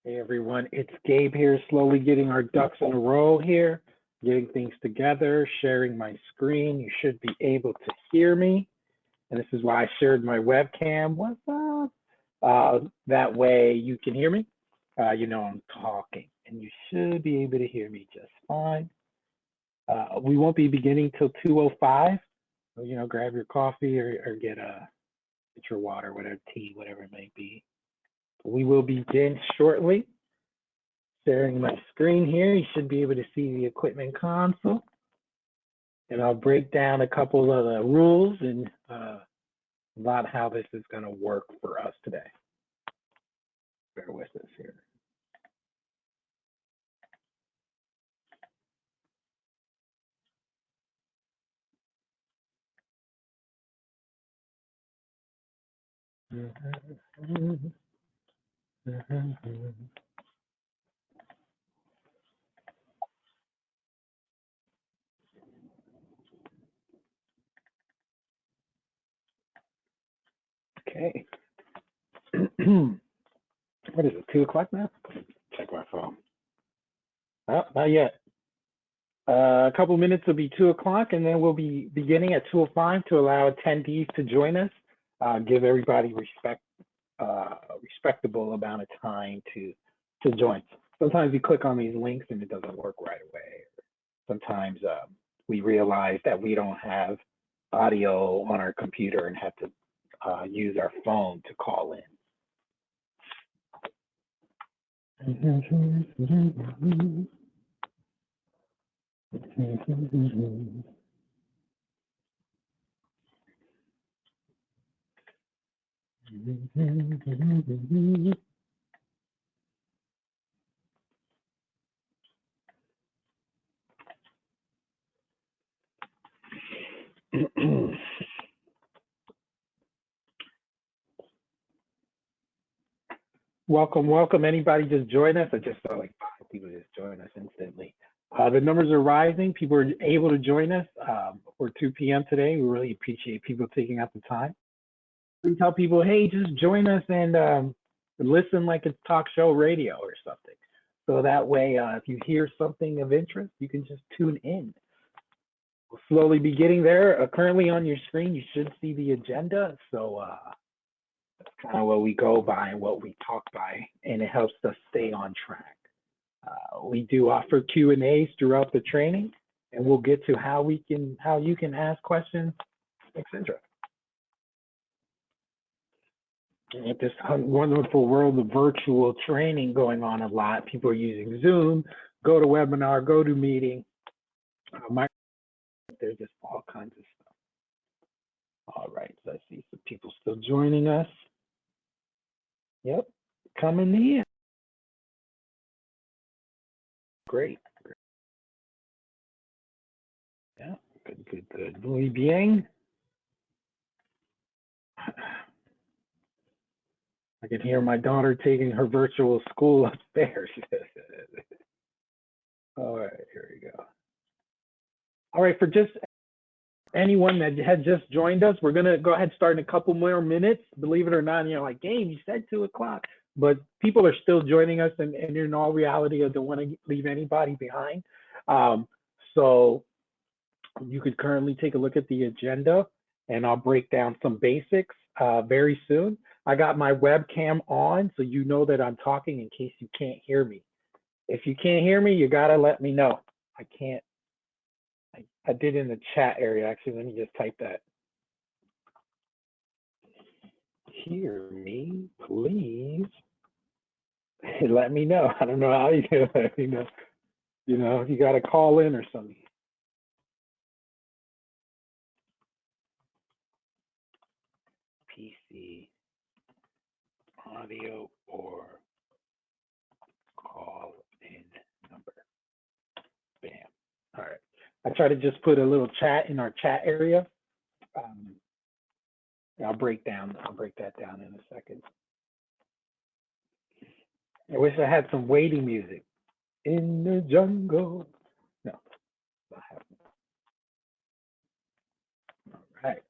Hey everyone, it's Gabe here, slowly getting our ducks in a row here, getting things together, sharing my screen. You should be able to hear me. And this is why I shared my webcam. What's up? That way you can hear me. You know I'm talking, and you should be able to hear me just fine. We won't be beginning till 2:05. So, grab your coffee or get your water, whatever, tea, whatever it may be. We will begin shortly. Sharing my screen here, you should be able to see the equipment console. And I'll break down a couple of the rules and about how this is going to work for us today. Bear with us here. Okay. What is it, 2 o'clock now? Check my phone. Oh, not yet. A couple minutes will be 2 o'clock, and then we'll be beginning at 2:05 to allow attendees to join us. Give everybody respectable amount of time to join. Sometimes you click on these links and it doesn't work right away. Sometimes we realize that we don't have audio on our computer and have to use our phone to call in. Welcome. Anybody just join us? I just saw like 5 people just join us instantly. The numbers are rising. People are able to join us for 2 p.m. today. We really appreciate people taking out the time. We tell people, hey, just join us and listen like it's talk show radio or something. So that way, if you hear something of interest, you can just tune in. We'll slowly be getting there. Currently on your screen, you should see the agenda. So that's kind of what we go by and what we talk by, and it helps us stay on track. We do offer Q&As throughout the training, and we'll get to how you can ask questions, etc. With this wonderful world of virtual training going on a lot, people are using Zoom, GoToWebinar, GoToMeeting. There's just all kinds of stuff. All right, so I see some people still joining us. Yep, coming in. Great. Yeah, good. Muy bien. I can hear my daughter taking her virtual school upstairs. All right, here we go. All right, for just anyone that had just joined us, we're gonna go ahead and start in a couple more minutes. Believe it or not, like, Gabe, you said 2 o'clock, but people are still joining us, and in all reality, I don't want to leave anybody behind. So you could currently take a look at the agenda, and I'll break down some basics very soon. I got my webcam on, so you know that I'm talking in case you can't hear me. If you can't hear me, you gotta let me know. I can't. I did in the chat area. Actually, let me just type that. Hear me, please. Let me know. I don't know how you do it. If you got to call in or something. PC, audio, or call in number. Bam. All right. I try to just put a little chat in our chat area. I'll break that down in a second. I wish I had some waiting music. In the jungle. No, not happening. All right.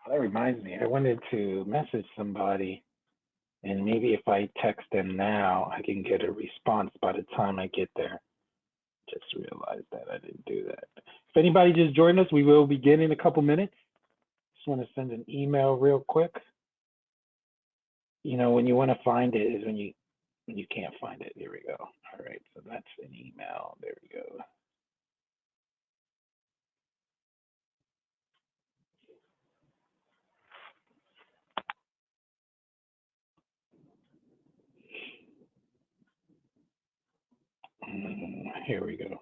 That reminds me, I wanted to message somebody, and maybe if I text them now, I can get a response by the time I get there. Just realized that I didn't do that. If anybody just joined us, we will begin in a couple minutes. Just want to send an email real quick. You know, when you want to find it is when you can't find it. Here we go. All right, so that's an email. There we go. Here we go.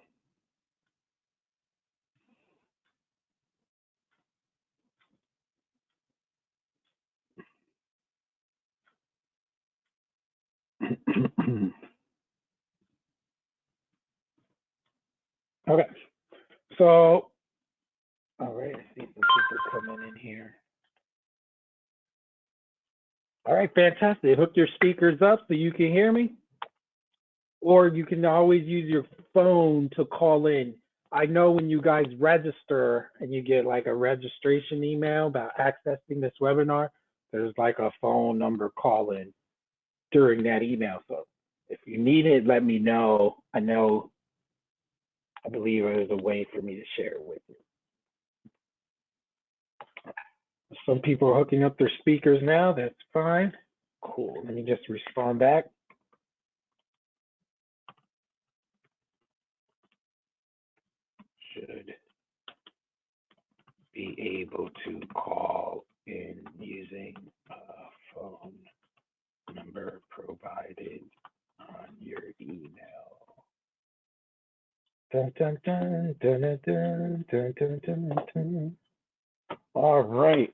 Okay, so, all right, I see some people coming in here. All right, fantastic. Hook your speakers up so you can hear me, or you can always use your phone to call in. I know when you guys register and you get like a registration email about accessing this webinar, there's like a phone number call in during that email. So if you need it, let me know. I believe there's a way for me to share it with you. Some people are hooking up their speakers now. That's fine. Cool. Let me just respond back. Should be able to call in using a phone number provided on your email. Dun, dun, dun, dun, dun, dun, dun, dun, dun, dun. All right.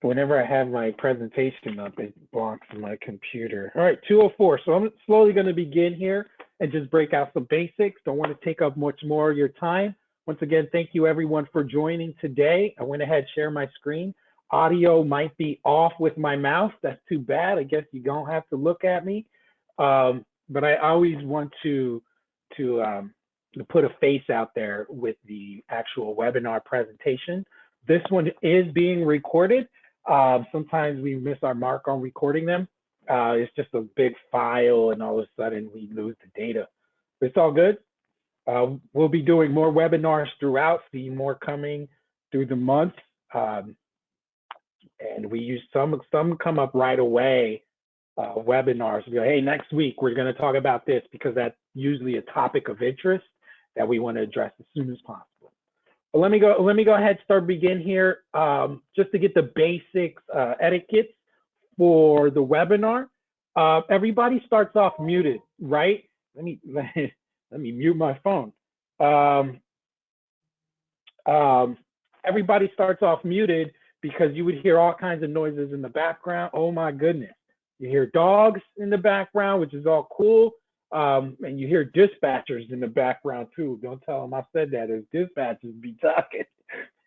Whenever I have my presentation up, it blocks my computer. All right, 2:04. So I'm slowly going to begin here and just break out some basics. Don't want to take up much more of your time. Once again, thank you everyone for joining today. I went ahead, share my screen. Audio might be off with my mouse. That's too bad. I guess you don't have to look at me. But I always want to put a face out there with the actual webinar presentation. This one is being recorded. Sometimes we miss our mark on recording them. It's just a big file and all of a sudden we lose the data. But it's all good. We'll be doing more webinars throughout, see more coming through the month. And we use some come up right away, webinars. We go, hey, next week we're going to talk about this because that's usually a topic of interest that we want to address as soon as possible. But let me go ahead and begin here, just to get the basics, etiquette for the webinar. Everybody starts off muted, right? Let me mute my phone. Everybody starts off muted because you would hear all kinds of noises in the background. Oh my goodness. You hear dogs in the background, which is all cool. And you hear dispatchers in the background too. Don't tell them I said that. There's dispatchers be talking,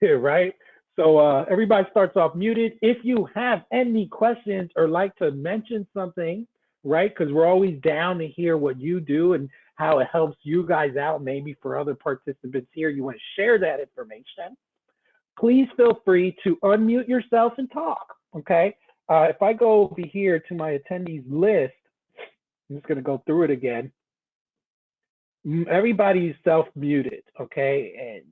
right? So everybody starts off muted. If you have any questions or like to mention something, right? Because we're always down to hear what you do and how it helps you guys out. Maybe for other participants here, you want to share that information. Please feel free to unmute yourself and talk, okay? If I go over here to my attendees list, I'm just going to go through it again. Everybody's self-muted, okay? And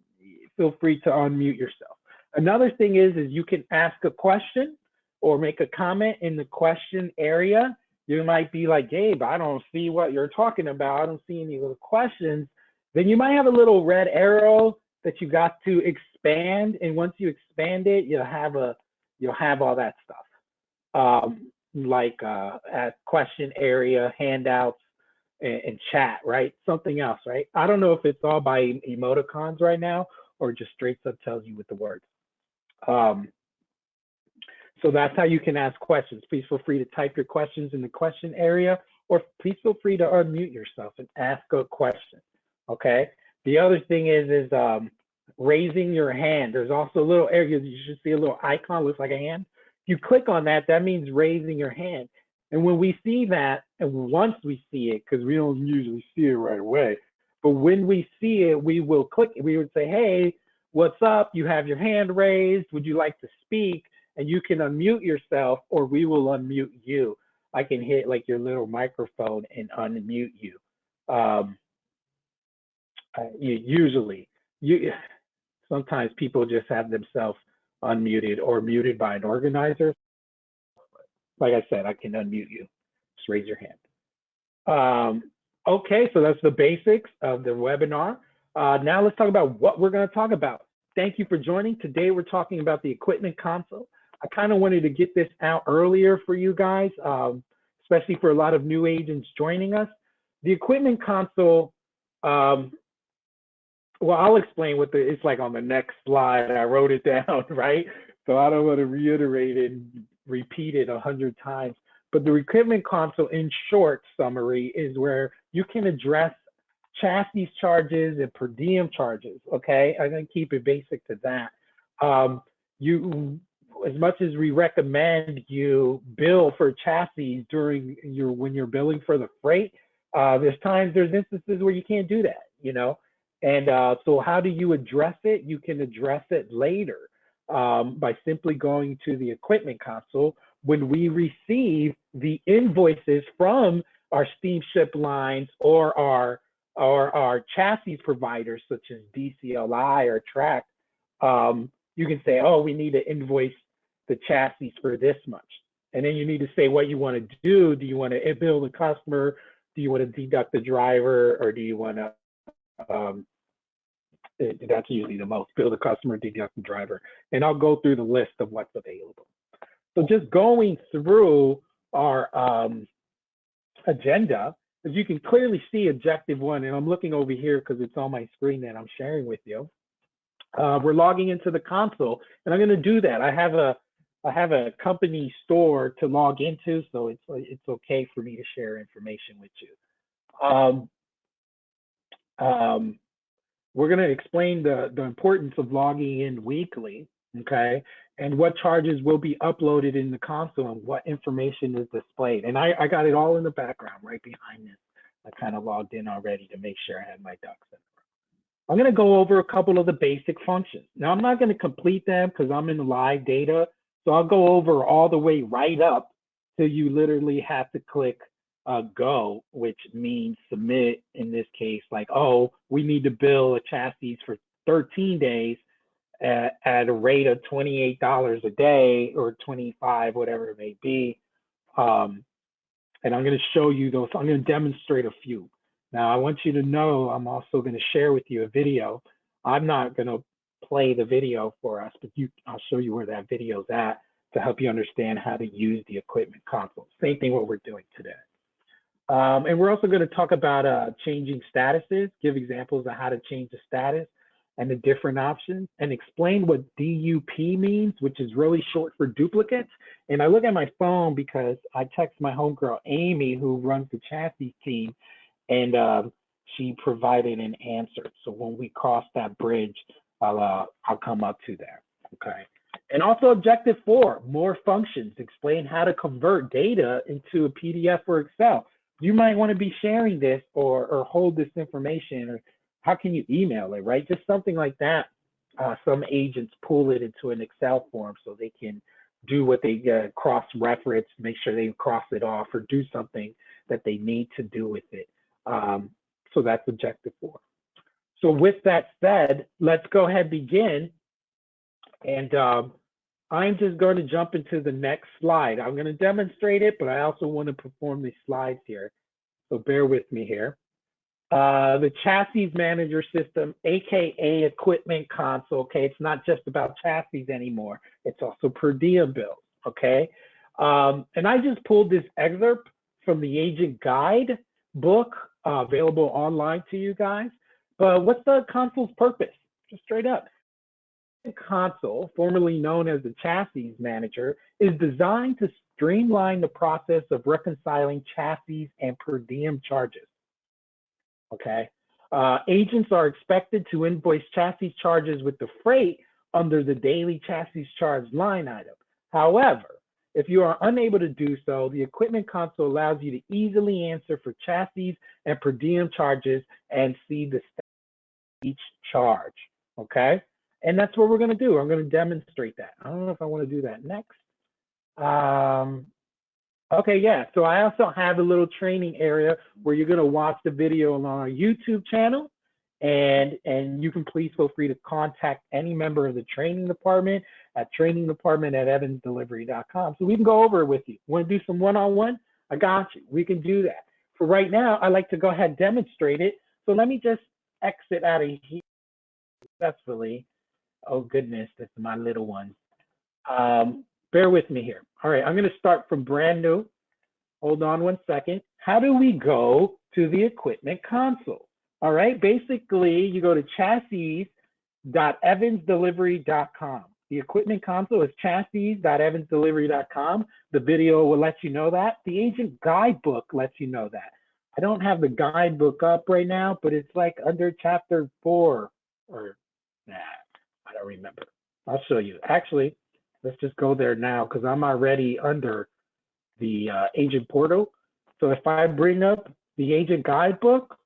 feel free to unmute yourself. Another thing is you can ask a question or make a comment in the question area. You might be like, Gabe, I don't see what you're talking about. I don't see any little questions. Then you might have a little red arrow that you got to expand. And once you expand it, you'll have all that stuff. Like at question area, handouts, and chat, right? Something else, right? I don't know if it's all by emoticons right now or just straight up tells you with the words. So that's how you can ask questions. Please feel free to type your questions in the question area, or please feel free to unmute yourself and ask a question, okay? The other thing is raising your hand. There's also a little area, you should see a little icon, looks like a hand. If you click on that, that means raising your hand. And when we see that, and once we see it, because we don't usually see it right away, but when we see it, we will click, we would say, hey, what's up? You have your hand raised. Would you like to speak? and you can unmute yourself or we will unmute you. I can hit like your little microphone and unmute you. Usually, sometimes people just have themselves unmuted or muted by an organizer. Like I said, I can unmute you. Just raise your hand. Okay, so that's the basics of the webinar. Now let's talk about what we're going to talk about. Thank you for joining. Today we're talking about the equipment console. I kind of wanted to get this out earlier for you guys, especially for a lot of new agents joining us. The equipment console, well, I'll explain what it's like on the next slide. I wrote it down, right? So I don't want to reiterate it and repeat it 100 times. But the equipment console, in short summary, is where you can address chassis charges and per diem charges, okay? I'm going to keep it basic to that. As much as we recommend you bill for chassis during when you're billing for the freight, there's instances where you can't do that, you know? And so how do you address it? You can address it later by simply going to the equipment console. When we receive the invoices from our steamship lines or our chassis providers, such as DCLI or Track, you can say, oh, we need to invoice the chassis for this much. And then you need to say what you want to do. Do you want to bill the customer? Do you want to deduct the driver? Or do you want to, that's usually the most, bill the customer, deduct the driver. And I'll go through the list of what's available. So just going through our agenda, as you can clearly see, objective one, and I'm looking over here because it's on my screen that I'm sharing with you. We're logging into the console, and I'm going to do that. I have a company store to log into, so it's okay for me to share information with you. We're going to explain the importance of logging in weekly, okay, and what charges will be uploaded in the console and what information is displayed. And I got it all in the background right behind this. I kind of logged in already to make sure I had my ducks in. I'm going to go over a couple of the basic functions. Now, I'm not going to complete them because I'm in the live data. So I'll go over all the way right up till you literally have to click go, which means submit in this case, like, oh, we need to bill a chassis for 13 days at a rate of $28 a day or 25, whatever it may be. And I'm going to show you those. I'm going to demonstrate a few. Now, I want you to know I'm also going to share with you a video. I'm not going to play the video for us, but I'll show you where that video is at to help you understand how to use the equipment console. Same thing what we're doing today. And we're also going to talk about changing statuses, give examples of how to change the status and the different options, and explain what DUP means, which is really short for duplicates. And I look at my phone because I text my homegirl, Amy, who runs the chassis team, and she provided an answer. So when we cross that bridge, I'll come up to there, okay? And also objective 4, more functions, explain how to convert data into a PDF or Excel. You might want to be sharing this or hold this information, or how can you email it, right? Just something like that. Some agents pull it into an Excel form so they can do what they cross-reference, make sure they cross it off, or do something that they need to do with it. So that's objective 4. So with that said, let's go ahead and begin. And I'm just going to jump into the next slide. I'm going to demonstrate it, but I also want to perform these slides here. So bear with me here. The chassis manager system, AKA equipment console, okay? It's not just about chassis anymore. It's also per diem bills, okay? And I just pulled this excerpt from the agent guide book available online to you guys. But what's the console's purpose? Just straight up. The console, formerly known as the chassis manager, is designed to streamline the process of reconciling chassis and per diem charges. Okay. Agents are expected to invoice chassis charges with the freight under the daily chassis charge line item. However, if you are unable to do so, the equipment console allows you to easily answer for chassis and per diem charges and see the status of each charge. Okay. And that's what we're going to do. I'm going to demonstrate that. I don't know if I want to do that next. Okay, yeah. So I also have a little training area where you're going to watch the video on our YouTube channel. And you can please feel free to contact any member of the training department at trainingdepartment@evansdelivery.com. So we can go over it with you. Want to do some one-on-one? I got you. We can do that. For right now, I like to go ahead and demonstrate it. So let me just exit out of here successfully. Oh goodness, that's my little one. Bear with me here. All right, I'm going to start from brand new. Hold on one second. How do we go to the equipment console? All right, basically you go to chassis.evansdelivery.com. The equipment console is chassis.evansdelivery.com. The video will let you know that. The agent guidebook lets you know that. I don't have the guidebook up right now, but it's like under chapter 4 or nah, I don't remember. I'll show you. Actually, let's just go there now because I'm already under the agent portal. So if I bring up the agent guidebook,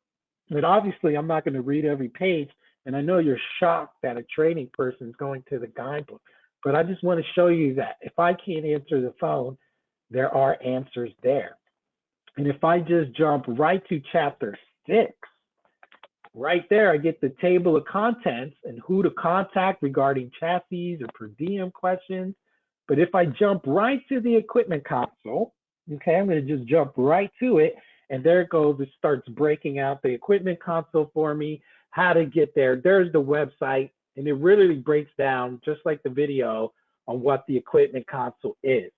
but obviously I'm not going to read every page, and I know you're shocked that a training person is going to the guidebook, but I just want to show you that if I can't answer the phone, there are answers there. And if I just jump right to chapter 6, right there, I get the table of contents and who to contact regarding chassis or per diem questions. But if I jump right to the equipment console, okay, I'm going to just jump right to it. And there it goes. It starts breaking out the equipment console for me, how to get there. There's the website. And it really breaks down, just like the video, on what the equipment console is.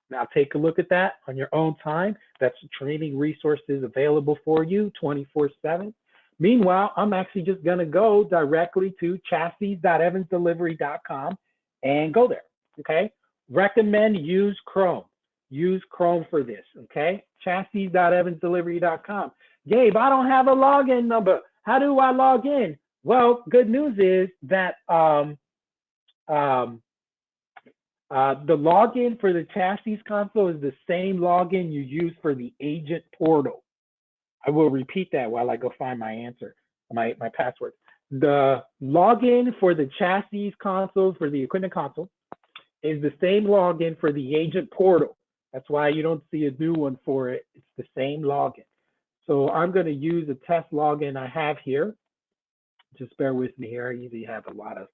Now take a look at that on your own time. That's training resources available for you 24/7. Meanwhile, I'm actually just going to go directly to chassis.evansdelivery.com and go there. Okay. Recommend use Chrome. Use Chrome for this, okay? Chassis.evansdelivery.com. Gabe, I don't have a login number. How do I log in? Well, good news is that the login for the chassis console is the same login you use for the agent portal. I will repeat that while I go find my answer, my password. The login for the chassis console, for the equipment console, is the same login for the agent portal. That's why you don't see a new one for it. It's the same login. So I'm going to use the test login I have here. Just bear with me here. I usually have a lot of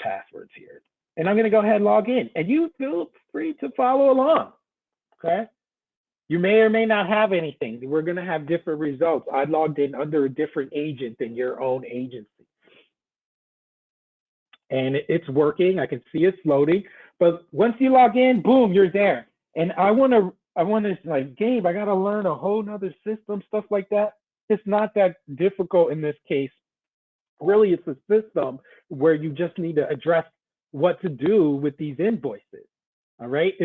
passwords here. And I'm going to go ahead and log in. And you feel free to follow along, okay? You may or may not have anything. We're going to have different results. I logged in under a different agent than your own agency. And it's working. I can see it's loading. But once you log in, boom, you're there. And I want to like, Gabe, I got to learn a whole nother system, stuff like that. It's not that difficult in this case. Really, it's a system where you just need to address what to do with these invoices. All right.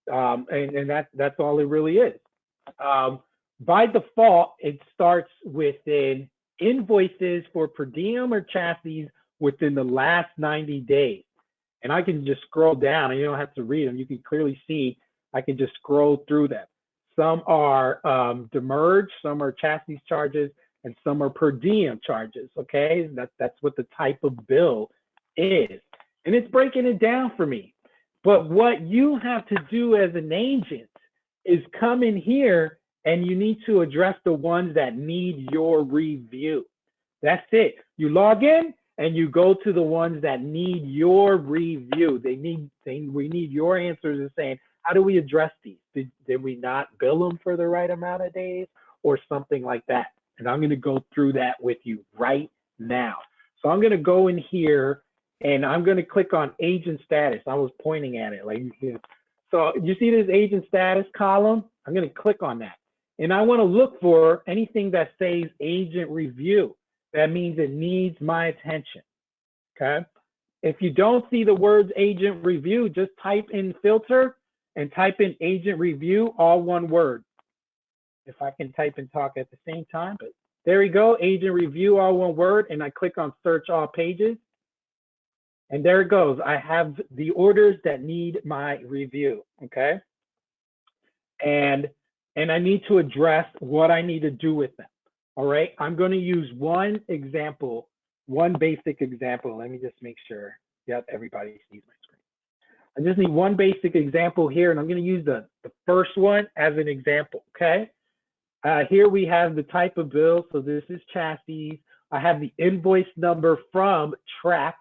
And that's all it really is. By default, it starts within invoices for per diem or chassis within the last 90 days. And I can just scroll down and you don't have to read them. You can clearly see I can just scroll through them. Some are demurrage, some are chassis charges, and some are per diem charges, okay? That's what the type of bill is. And it's breaking it down for me. But what you have to do as an agent is come in here and you need to address the ones that need your review. That's it. You log in and you go to the ones that need your review. We need your answers and saying, how do we address these? Did we not bill them for the right amount of days or something like that? And I'm going to go through that with you right now. So I'm going to go in here and I'm going to click on agent status. I was pointing at it like, so you see this agent status column? I'm going to click on that. And I want to look for anything that says agent review. That means it needs my attention, okay? If you don't see the words agent review, just type in filter and type in agent review, all one word. If I can type and talk at the same time, but there we go, agent review, all one word, and I click on search all pages. And there it goes. I have the orders that need my review, okay? And I need to address what I need to do with them, all right? I'm going to use one example one basic example. Let me just make sure. Yep, everybody sees my screen. I just need one basic example here, and I'm going to use the first one as an example, okay? Here we have the type of bill. So this is chassis. I have the invoice number from Track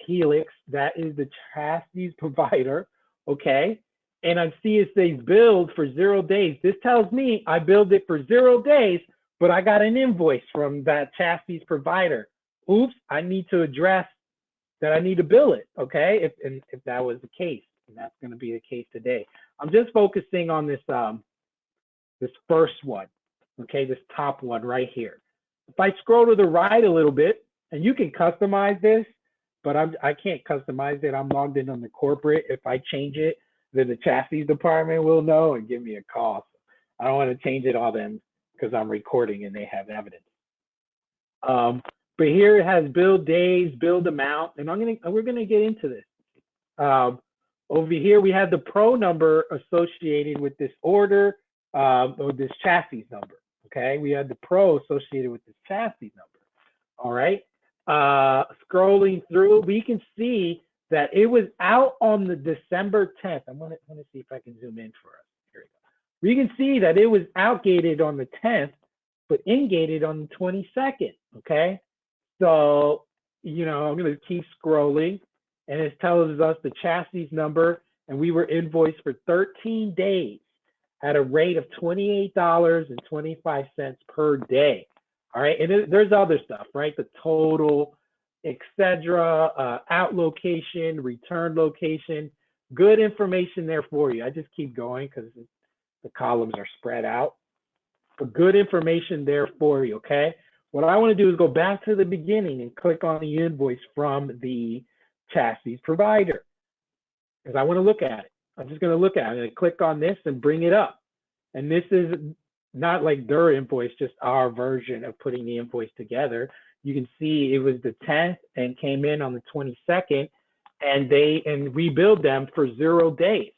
Helix. That is the chassis provider, okay? And I see it says billed for 0 days. This tells me I billed it for 0 days, but I got an invoice from that chassis provider. Oops, I need to address that I need to bill it, okay? If that was the case, and that's going to be the case today. I'm just focusing on this this first one, okay? This top one right here. If I scroll to the right a little bit, and you can customize this, but I can't customize it. I'm logged in on the corporate. If I change it, then the chassis department will know and give me a call. So I don't want to change it all then because I'm recording and they have evidence. But here it has billed days, billed amount, and we're gonna get into this. Over here we have the pro number associated with this order or this chassis number. Okay, we have the pro associated with this chassis number. All right. Scrolling through, we can see that it was out on the December 10th. I'm gonna see if I can zoom in for us. Here we go. We can see that it was outgated on the 10th, but ingated on the 22nd. Okay. So, I'm going to keep scrolling, and it tells us the chassis number, and we were invoiced for 13 days at a rate of $28.25 per day. All right, and there's other stuff, right? The total, etc., out location, return location, good information there for you. I just keep going because the columns are spread out, but good information there for you, okay? What I want to do is go back to the beginning and click on the invoice from the chassis provider because I want to look at it. I'm just going to look at it and click on this and bring it up. And this is not like their invoice, just our version of putting the invoice together. You can see it was the 10th and came in on the 22nd, and we billed them for 0 days.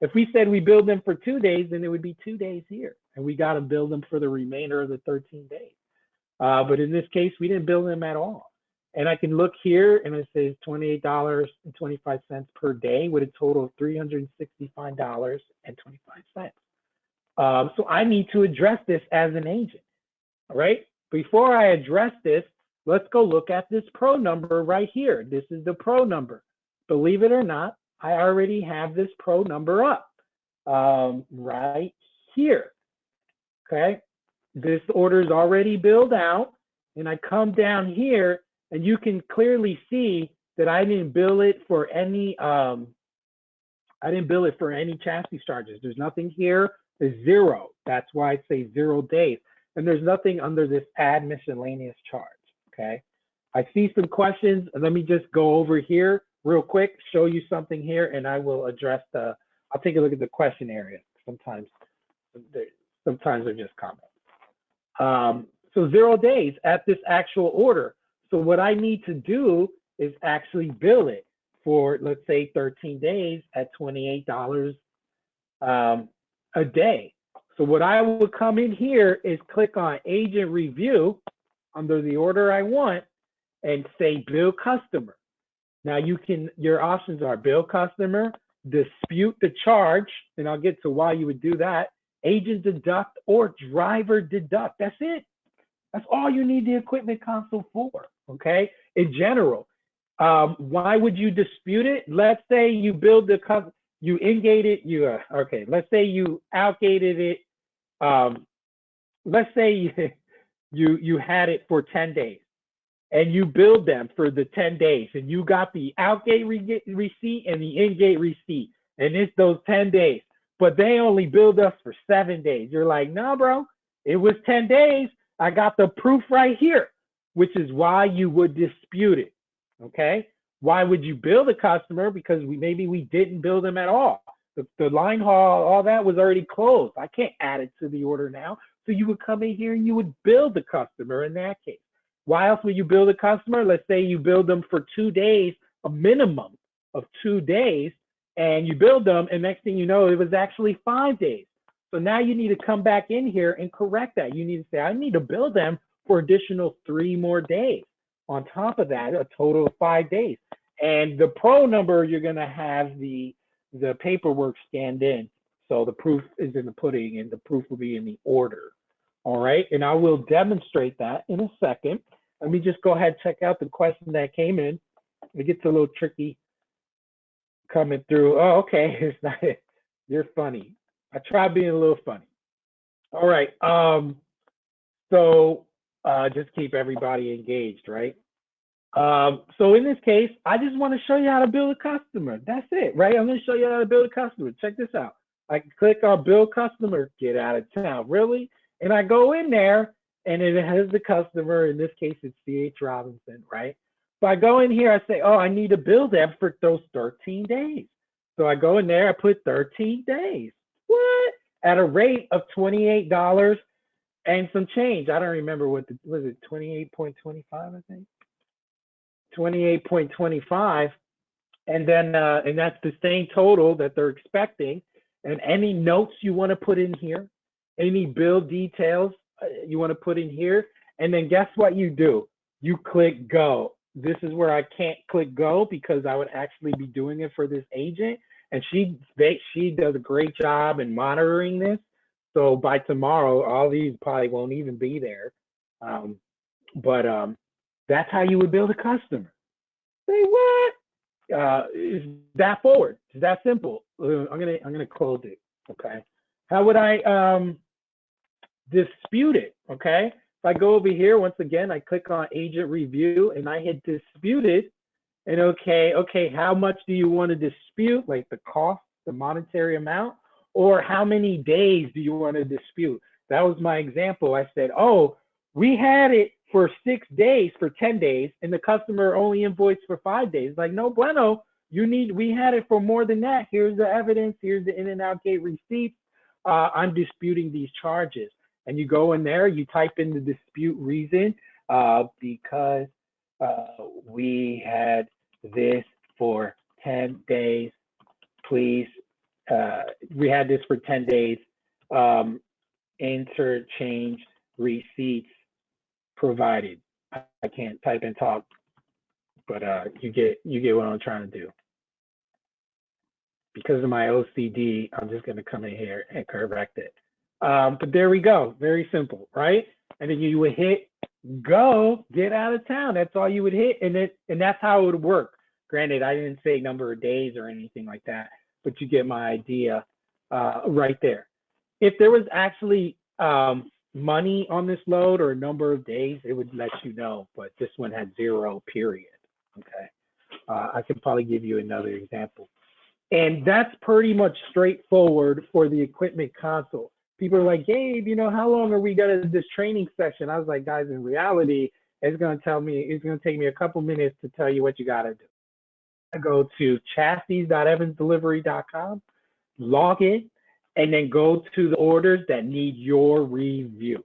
If we said we billed them for 2 days, then it would be 2 days here, and we got to bill them for the remainder of the 13 days. But in this case, we didn't bill them at all. And I can look here and it says $28.25 per day with a total of $365.25. So I need to address this as an agent, all right? Before I address this, let's go look at this pro number right here. This is the pro number. Believe it or not, I already have this pro number up right here, okay? This order is already billed out, and I come down here, and you can clearly see that I didn't bill it for any chassis charges. There's nothing here. There's 0. That's why I say 0 days, and there's nothing under this add miscellaneous charge. Okay, I see some questions. Let me just go over here real quick, show you something here, and I will address I'll take a look at the question area. Sometimes they're just comments. So 0 days at this actual order. So what I need to do is actually bill it for, let's say, 13 days at $28 a day. So what I will come in here is click on agent review under the order I want and say bill customer. Now your options are bill customer, dispute the charge, and I'll get to why you would do that, agent deduct, or driver deduct. That's it. That's all you need the equipment console for, okay? In general, why would you dispute it? Let's say you build you ingated, okay, let's say you outgated it. Let's say you had it for 10 days and you billed them for the 10 days and you got the outgate receipt and the ingate receipt, and it's those 10 days, but they only billed us for 7 days. You're like, no, bro, it was 10 days. I got the proof right here, which is why you would dispute it, okay? Why would you bill the customer? Because maybe we didn't bill them at all. The line haul, all that was already closed. I can't add it to the order now. So you would come in here and you would bill the customer in that case. Why else would you bill the customer? Let's say you billed them for 2 days, a minimum of 2 days, and you billed them, and next thing you know, it was actually 5 days. So now you need to come back in here and correct that. You need to say, I need to bill them for additional 3 more days on top of that, a total of 5 days. And the pro number, you're going to have the paperwork scanned in. So the proof is in the pudding and the proof will be in the order. All right. And I will demonstrate that in a second. Let me just go ahead and check out the question that came in. It gets a little tricky coming through. Oh, okay. It's not, you're funny. I try being a little funny. All right. So just keep everybody engaged, right? So in this case, I just want to show you how to build a customer. That's it, right? I'm going to show you how to build a customer. Check this out. I click on build customer, get out of town. Really? And I go in there and it has the customer. In this case, it's C.H. Robinson, right? So I go in here, I say, oh, I need to build them for those 13 days. So I go in there, I put 13 days. What? At a rate of $28 and some change. I don't remember what was it, 28.25, I think? 28.25. And then, and that's the same total that they're expecting. And any notes you want to put in here, any bill details you want to put in here. And then guess what you do? You click go. This is where I can't click go because I would actually be doing it for this agent. And she does a great job in monitoring this. So by tomorrow, all these probably won't even be there. But that's how you would build a customer. Say what? It's that forward. It's that simple. I'm gonna close it. Okay. How would I dispute it? Okay. If I go over here, once again, I click on agent review and I hit dispute it. And okay, how much do you want to dispute? Like the cost, the monetary amount, or how many days do you want to dispute? That was my example. I said, oh, we had it for 6 days, for 10 days, and the customer only invoiced for 5 days. Like, no bueno, we had it for more than that. Here's the evidence, here's the in and out gate receipts. I'm disputing these charges. And you go in there, you type in the dispute reason, because we had this for 10 days, please. We had this for 10 days, interchange receipts provided. I can't type and talk, but you get what I'm trying to do. Because of my OCD, I'm just going to come in here and correct it. But there we go. Very simple, right? And then you would hit go, get out of town. That's all you would hit, and that's how it would work. Granted, I didn't say number of days or anything like that, but you get my idea right there. If there was actually money on this load or a number of days, it would let you know, but this one had 0, period. Okay. I could probably give you another example. And that's pretty much straightforward for the equipment console. People are like, Gabe, how long are we going to do this training session? I was like, guys, in reality, it's going to take me a couple minutes to tell you what you got to do. I go to chassis.evansdelivery.com, log in, and then go to the orders that need your review.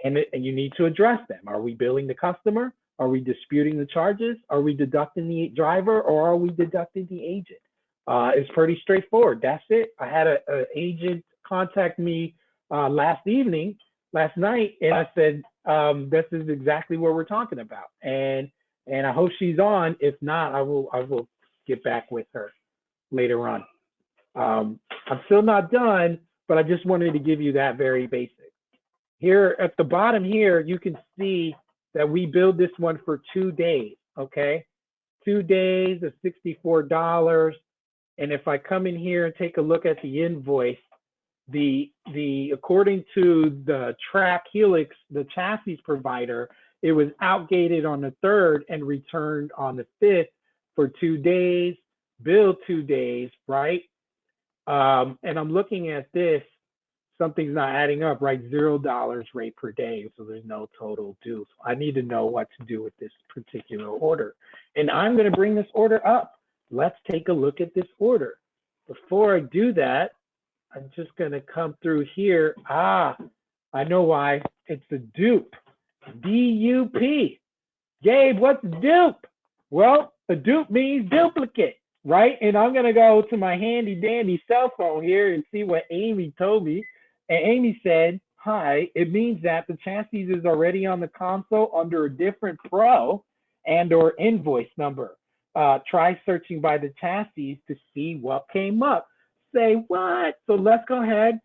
And you need to address them. Are we billing the customer? Are we disputing the charges? Are we deducting the driver, or are we deducting the agent? It's pretty straightforward. That's it. I had an agent contact me last night, and I said, this is exactly what we're talking about. And I hope she's on. If not, I will get back with her later on. I'm still not done, but I just wanted to give you that very basic. Here at the bottom here, you can see that we billed this one for 2 days, okay? 2 days of $64. And if I come in here and take a look at the invoice, according to the track Helix, the chassis provider, it was outgated on the 3rd and returned on the 5th for 2 days, billed 2 days, right? And I'm looking at this, something's not adding up, right? $0 rate per day, so there's no total due. So I need to know what to do with this particular order. And I'm going to bring this order up. Let's take a look at this order. Before I do that, I'm just going to come through here. I know why. It's a dupe. D-U-P. Gabe, what's dupe? Well, a dupe means duplicate, right? And I'm going to go to my handy dandy cell phone here and see what Amy told me. And Amy said, hi, it means that the chassis is already on the console under a different pro, and or invoice number. Try searching by the chassis to see what came up. Say what? So let's go ahead,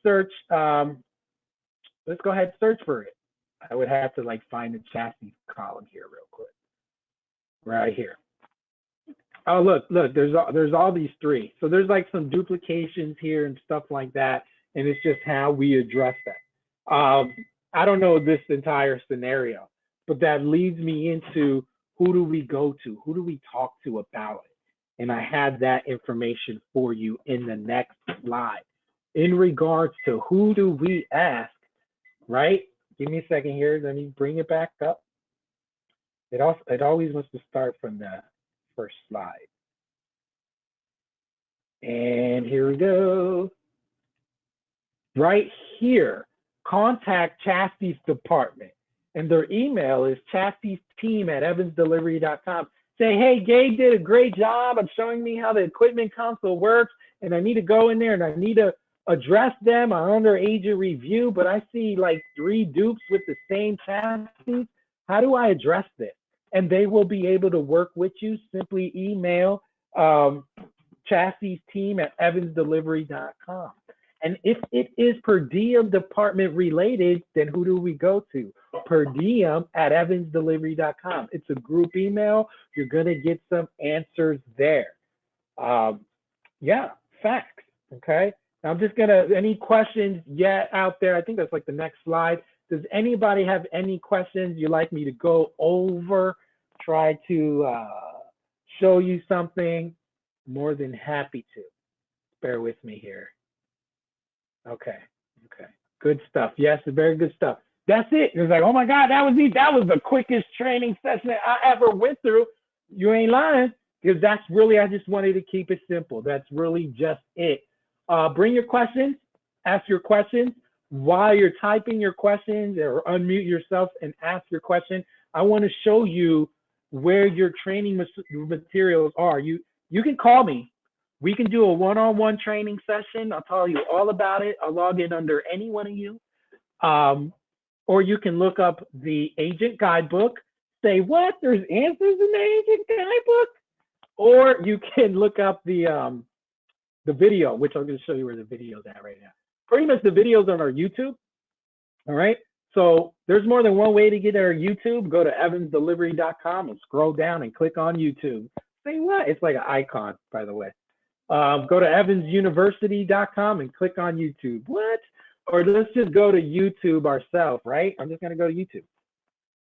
search. Let's go ahead and search for it. I would have to like find the chassis column here real quick. Right here. Oh, look, there's all these three. So there's like some duplications here and stuff like that. And it's just how we address that. I don't know this entire scenario, but that leads me into who do we go to? Who do we talk to about it? And I had that information for you in the next slide. In regards to who do we ask, right? Give me a second here. Let me bring it back up. It always wants to start from the first slide. And here we go. Right here, contact Chasti's department. And their email is chastisteam@evansdelivery.com. Say, hey, Gabe did a great job of showing me how the equipment console works. And I need to go in there and I need to address them. I'm under agent review, but I see like 3 dupes with the same chassis. How do I address this? And they will be able to work with you. Simply email chastisteam@evansdelivery.com. And if it is per diem department related, then who do we go to? Per diem@evansdelivery.com. It's a group email. You're going to get some answers there. Yeah, facts. Okay. Now I'm just going to, any questions yet out there? I think that's like the next slide. Does anybody have any questions you'd like me to go over? Try to show you something? More than happy to. Bear with me here. Okay. Good stuff. Yes, very good stuff. That's it. It was like, oh my God, that was the quickest training session that I ever went through. You ain't lying, because that's really, I just wanted to keep it simple. That's really just it. Bring your questions, ask your questions. While you're typing your questions, or unmute yourself and ask your question, I want to show you where your training materials are. You can call me. We can do a one-on-one training session. I'll tell you all about it. I'll log in under any one of you. Or you can look up the agent guidebook. Say, what? There's answers in the agent guidebook? Or you can look up the video, which I'm going to show you where the video's at right now. Pretty much the videos on our YouTube. All right. So there's more than one way to get our YouTube. Go to evansdelivery.com and scroll down and click on YouTube. Say what? It's like an icon, by the way. Go to evansuniversity.com and click on YouTube. What? Or let's just go to YouTube ourselves, right? I'm just going to go to YouTube,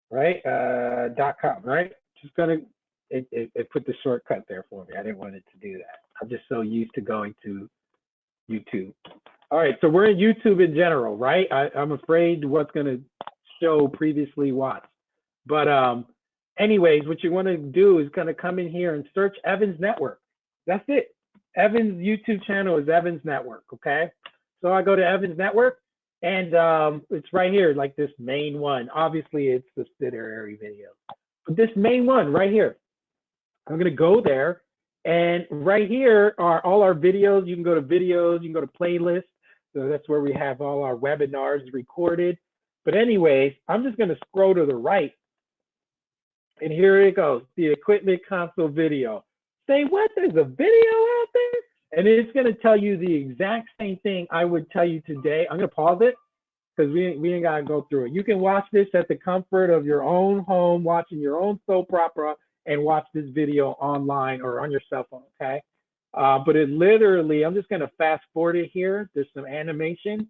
right? .com, right? Just going to, it put the shortcut there for me. I didn't want it to do that. I'm just so used to going to YouTube. All right, so we're in YouTube in general, right? I'm afraid what's going to show previously watched. But anyways, what you want to do is going to come in here and search Evans Network. That's it. Evans YouTube channel is Evans Network, okay? So I go to Evans Network, and it's right here, like this main one. Obviously, it's the subsidiary video. But this main one right here, I'm going to go there, and right here are all our videos. You can go to videos, you can go to playlists. So that's where we have all our webinars recorded. But anyways, I'm just going to scroll to the right, and here it goes, the equipment console video. Say what? There's a video out there? And it's going to tell you the exact same thing I would tell you today. I'm going to pause it because we ain't got to go through it. You can watch this at the comfort of your own home, watching your own soap opera, and watch this video online or on your cell phone, okay? But it literally, I'm just going to fast forward it here. There's some animation,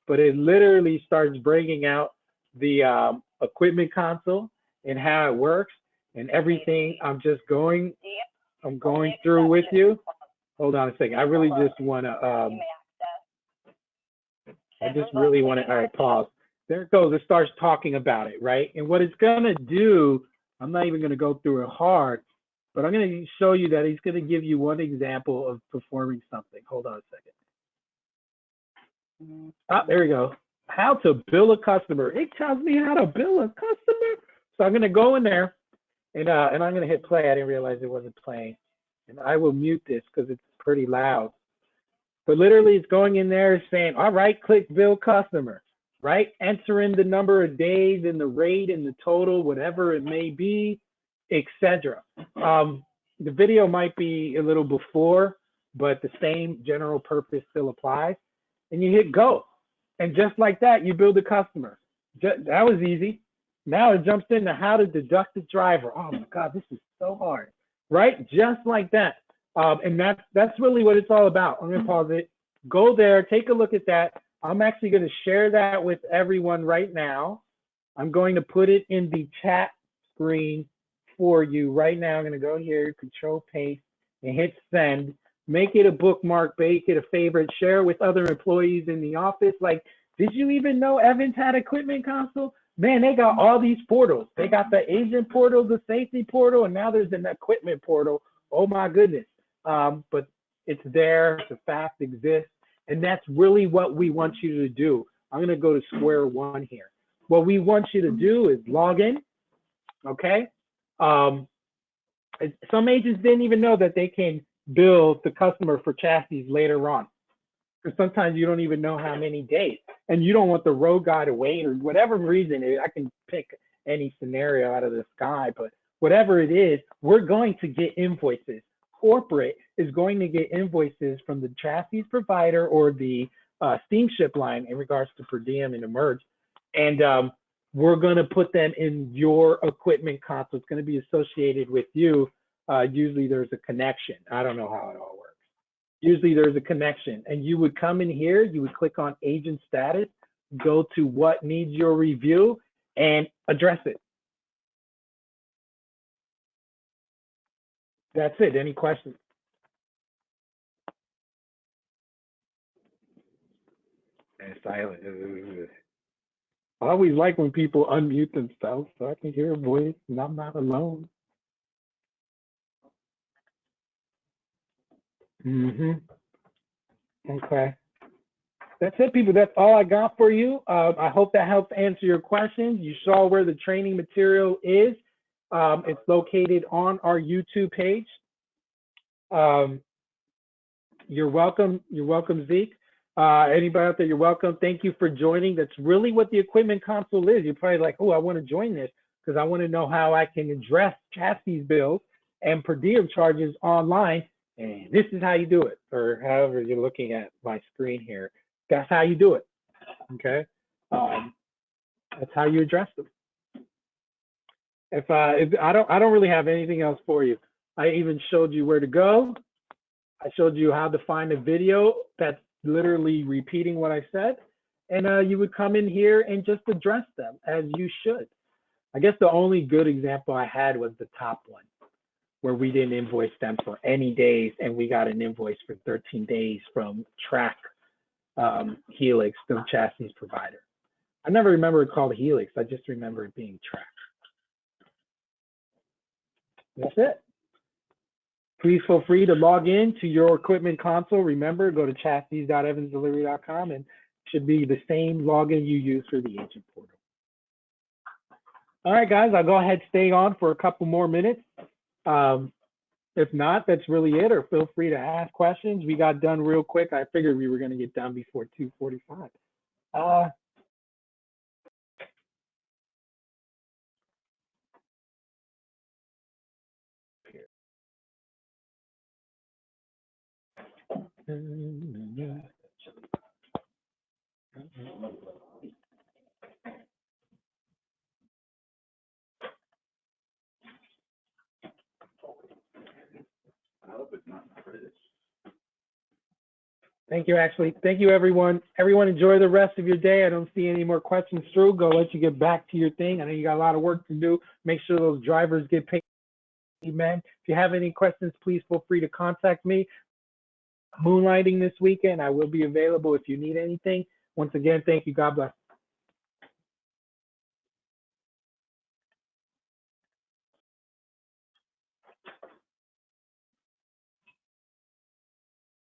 but it literally starts breaking out the equipment console and how it works and everything. I'm going through with you. Hold on a second. I really just want to, all right, pause. There it goes. It starts talking about it, right? And what it's going to do, I'm not even going to go through it hard, but I'm going to show you that he's going to give you one example of performing something. Hold on a second. There we go. How to bill a customer. It tells me how to bill a customer. So I'm going to go in there and I'm going to hit play. I didn't realize it wasn't playing. And I will mute this because it's pretty loud. But literally it's going in there saying, all right, click bill customer, right? Enter in the number of days and the rate and the total, whatever it may be. etc. The video might be a little before, but the same general purpose still applies. And you hit go. And just like that, you build a customer. That was easy. Now it jumps into how to deduct the driver. Oh my God, this is so hard, right? Just like that. And that's really what it's all about. I'm gonna pause it, go there, take a look at that. I'm actually gonna share that with everyone right now. I'm going to put it in the chat screen for you right now. I'm gonna go here, control paste, and hit send. Make it a bookmark, make it a favorite, share with other employees in the office. Like, did you even know Evans had equipment console? Man, they got all these portals. They got the agent portal, the safety portal, and now there's an equipment portal. Oh my goodness. But it's there, the fact exists, and that's really what we want you to do. I'm gonna go to square one here. What we want you to do is log in, okay? Some agents didn't even know that they can bill the customer for chassis later on. Because sometimes you don't even know how many days, and you don't want the road guy to wait, or whatever reason. I can pick any scenario out of the sky, but whatever it is, we're going to get invoices. Corporate is going to get invoices from the chassis provider or the steamship line in regards to per diem and emerge, and we're going to put them in your equipment console. It's going to be associated with you. Usually there's a connection. I don't know how it all works. Usually there's a connection, and you would come in here, you would click on agent status, go to what needs your review, and address it. That's it. Any questions? And silent. I always like when people unmute themselves so I can hear a voice and I'm not alone. Okay. That's it, people. That's all I got for you. I hope that helps answer your questions. You saw where the training material is. It's located on our YouTube page. You're welcome. You're welcome, Zeke. Anybody out there, you're welcome. Thank you for joining. That's really what the equipment console is. You're probably like, oh, I want to join this because I want to know how I can address chassis bills and per diem charges online. And this is how you do it, or however you're looking at my screen here. That's how you do it. Okay. That's how you address them. If I don't really have anything else for you. I even showed you where to go. I showed you how to find a video that's literally repeating what I said, and you would come in here and just address them as you should. I guess the only good example I had was the top one, where we didn't invoice them for any days, and we got an invoice for 13 days from Track Helix, the chassis provider. I never remember it called Helix. I just remember it being Track. That's it. Please feel free to log in to your equipment console. Remember, go to chassis.evansdelivery.com, and it should be the same login you use for the agent portal. All right, guys, I'll go ahead and stay on for a couple more minutes. If not, that's really it, or feel free to ask questions. We got done real quick. I figured we were going to get done before 2:45. Thank you, Ashley. Thank you, everyone. Everyone, enjoy the rest of your day. I don't see any more questions through. Go let you get back to your thing. I know you got a lot of work to do. Make sure those drivers get paid, man. If you have any questions, please feel free to contact me. Moonlighting this weekend. I will be available if you need anything. Once again, thank you. God bless.